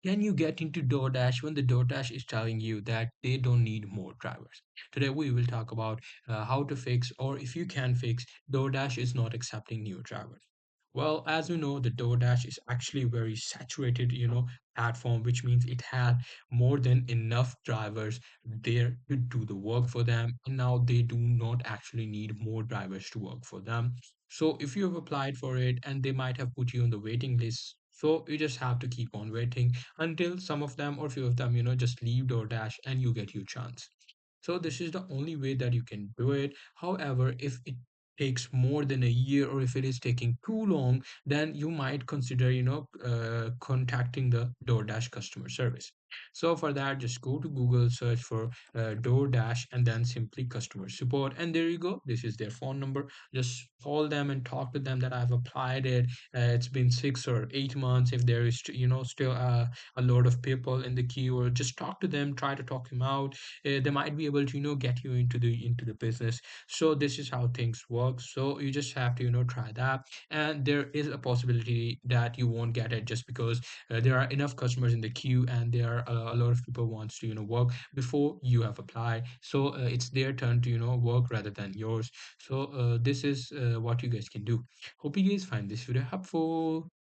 Can you get into DoorDash when the DoorDash is telling you that they don't need more drivers? Today we will talk about how to fix, or if you can fix, DoorDash is not accepting new drivers. Well, as we know, the DoorDash is actually a very saturated, platform, which means it had more than enough drivers there to do the work for them. And now they do not actually need more drivers to work for them. So if you have applied for it and they might have put you on the waiting list, so you just have to keep on waiting until some of them or few of them, just leave DoorDash and you get your chance. So this is the only way that you can do it. However, if it takes more than a year or if it is taking too long, then you might consider, contacting the DoorDash customer service. So for that, just go to Google, search for DoorDash, and then simply customer support. And there you go. This is their phone number. Just call them and talk to them that I've applied it. It's been 6 or 8 months. If there is, still a lot of people in the queue, or just talk to them, try to talk them out. They might be able to get you into the business. So this is how things work. So you just have to try that, and there is a possibility that you won't get it just because there are enough customers in the queue, and there are a lot of people wants to work before you have applied. So it's their turn to work rather than yours. So this is what you guys can do. Hope you guys find this video helpful.